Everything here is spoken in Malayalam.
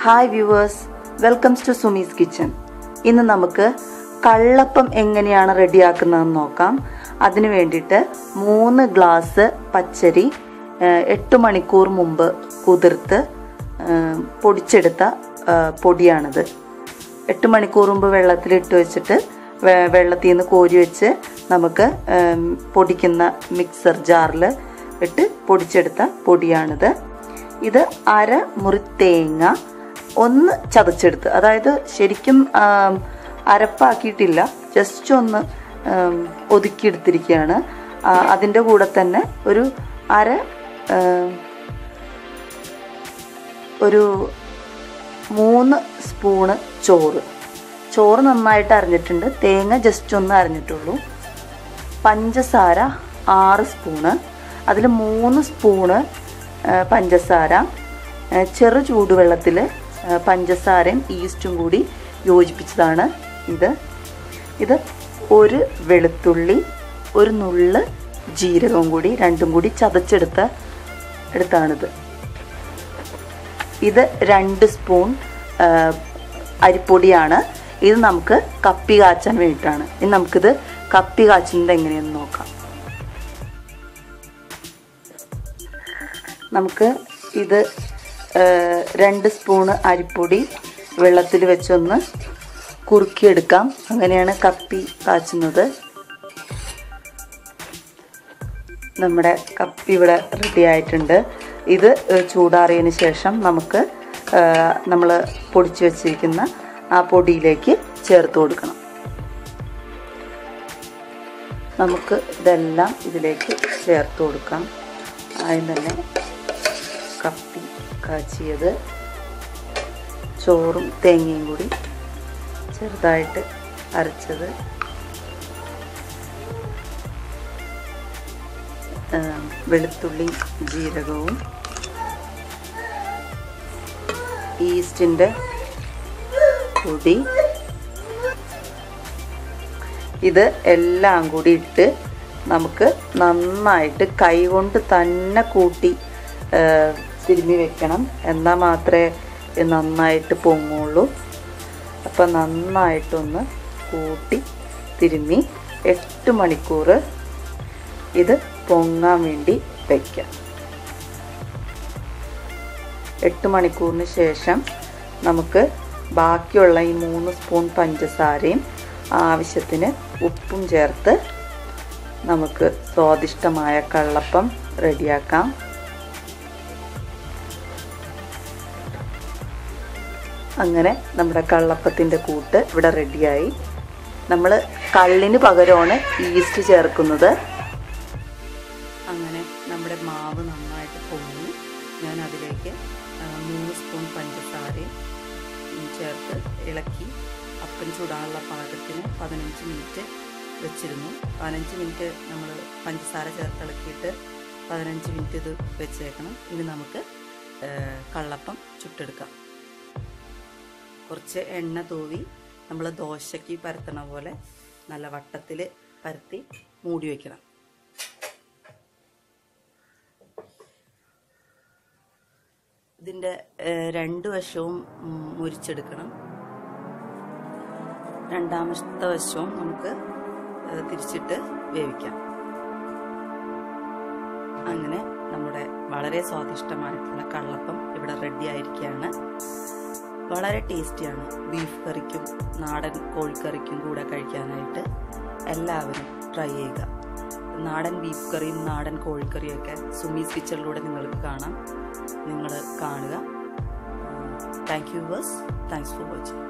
Hi viewers, welcomes to Sumi's kitchen. ഇന്ന് നമുക്ക് കള്ളപ്പം എങ്ങനെയാണ് റെഡിയാക്കുന്നതെന്ന് നോക്കാം. അതിനു വേണ്ടിയിട്ട് 3 ഗ്ലാസ് പച്ചരി 8 മണിക്കൂർ മുമ്പ് കുതിർത്ത് പൊടിച്ചെടുത്ത പൊടിയാണിത്. 8 മണിക്കൂർ മുമ്പ് വെള്ളത്തിലിട്ട് വെച്ചിട്ട് വെള്ളത്തിൽ നിന്ന് കോരി വെച്ച് നമുക്ക് പൊടിക്കുന്ന മിക്സർ ജാറിൽ ഇട്ട് പൊടിച്ചെടുത്ത പൊടിയാണിത്. ഇത് 1/2 മുറി തേങ്ങ ഒന്ന് ചതച്ചെടുത്ത്, അതായത് ശരിക്കും അരപ്പാക്കിയിട്ടില്ല, ജസ്റ്റ് ഒന്ന് ഒതുക്കിയെടുത്തിരിക്കുകയാണ്. അതിൻ്റെ കൂടെ തന്നെ ഒരു 3 സ്പൂണ് ചോറ് നന്നായിട്ട് അരഞ്ഞിട്ടുണ്ട്. തേങ്ങ ജസ്റ്റ് ഒന്ന് അരഞ്ഞിട്ടുള്ളൂ. പഞ്ചസാര 6 സ്പൂണ്, അതിൽ 3 സ്പൂണ് പഞ്ചസാര ചെറു ചൂടുവെള്ളത്തിൽ പഞ്ചസാരയും ഈസ്റ്റും കൂടി യോജിപ്പിച്ചതാണ് ഇത്. ഒരു വെളുത്തുള്ളി, ഒരു നുള്ള് ജീരകവും കൂടി രണ്ടും കൂടി ചതച്ചെടുത്താണിത്. ഇത് 2 സ്പൂൺ അരിപ്പൊടിയാണ്. ഇത് നമുക്ക് കപ്പി കാച്ചാൻ വേണ്ടിയിട്ടാണ്. ഇനി നമുക്കിത് കപ്പി കാച്ചുന്നത് എങ്ങനെയെന്ന് നോക്കാം. നമുക്ക് ഇത് 2 സ്പൂണ് അരിപ്പൊടി വെള്ളത്തിൽ വെച്ചൊന്ന് കുറുക്കിയെടുക്കാം. അങ്ങനെയാണ് കപ്പി കാച്ചുന്നത്. നമ്മുടെ കപ്പി ഇവിടെ റെഡി ആയിട്ടുണ്ട്. ഇത് ചൂടാറിയതിന് ശേഷം നമുക്ക് നമ്മൾ പൊടിച്ച് വെച്ചിരിക്കുന്ന ആ പൊടിയിലേക്ക് ചേർത്ത് കൊടുക്കണം. നമുക്ക് ഇതെല്ലാം ഇതിലേക്ക് ചേർത്ത് കൊടുക്കാം. ആദ്യം തന്നെ കപ്പി കാച്ചിയത്, ചോറും തേങ്ങയും കൂടി ചെറുതായിട്ട് അരച്ചത്, വെളുത്തുള്ളി ജീരകവും, ഈസ്റ്റിൻ്റെ പൊടി, ഇത് എല്ലാം കൂടി ഇട്ട് നമുക്ക് നന്നായിട്ട് കൈകൊണ്ട് തന്നെ കൂട്ടി തിരുമ്മി വെക്കണം. എന്നാൽ മാത്രമേ നന്നായിട്ട് പൊങ്ങുള്ളൂ. അപ്പം നന്നായിട്ടൊന്ന് കൂട്ടി തിരുമ്മി 8 മണിക്കൂർ ഇത് പൊങ്ങാൻ വേണ്ടി വയ്ക്കാം. 8 മണിക്കൂറിന് ശേഷം നമുക്ക് ബാക്കിയുള്ള ഈ 3 സ്പൂൺ പഞ്ചസാരയും ആവശ്യത്തിന് ഉപ്പും ചേർത്ത് നമുക്ക് സ്വാദിഷ്ടമായ കള്ളപ്പം റെഡിയാക്കാം. അങ്ങനെ നമ്മുടെ കള്ളപ്പത്തിൻ്റെ കൂട്ട് ഇവിടെ റെഡിയായി. നമ്മൾ കള്ളിന് പകരമാണ് ഈസ്റ്റ് ചേർക്കുന്നത്. അങ്ങനെ നമ്മുടെ മാവ് നന്നായിട്ട് പൊങ്ങി ഞാൻ അതിലേക്ക് 3 സ്പൂൺ പഞ്ചസാരയും ചേർത്ത് ഇളക്കി അപ്പം ചൂടാനുള്ള പാകത്തിന് 15 മിനിറ്റ് വെച്ചിരുന്നു. 15 മിനിറ്റ് നമ്മൾ പഞ്ചസാര ചേർത്ത് ഇളക്കിയിട്ട് 15 മിനിറ്റ് ഇത് വെച്ചേക്കണം. ഇനി നമുക്ക് കള്ളപ്പം ചുട്ടെടുക്കാം. കുറച്ച് എണ്ണ തൂവി നമ്മൾ ദോശയ്ക്ക് പരത്തണ പോലെ നല്ല വട്ടത്തിൽ പരത്തി മൂടി വയ്ക്കണം. ഇതിൻ്റെ 2 വശവും മുരിച്ചെടുക്കണം. രണ്ടാമത്തെ വശവും നമുക്ക് തിരിച്ചിട്ട് വേവിക്കാം. അങ്ങനെ നമ്മുടെ വളരെ സ്വാദിഷ്ടമായിട്ടുള്ള കള്ളപ്പം ഇവിടെ റെഡി ആയിരിക്കുകയാണ്. വളരെ ടേസ്റ്റിയാണ്. ബീഫ് കറിക്കും നാടൻ കോഴിക്കറിക്കും കൂടെ കഴിക്കാനായിട്ട് എല്ലാവരും ട്രൈ ചെയ്യുക. നാടൻ ബീഫ് കറിയും നാടൻ കോഴിക്കറിയൊക്കെ സുമീസ് കിച്ചണിലൂടെ നിങ്ങൾക്ക് കാണാം. നിങ്ങൾ കാണുക. Thank you viewers. Thanks for watching.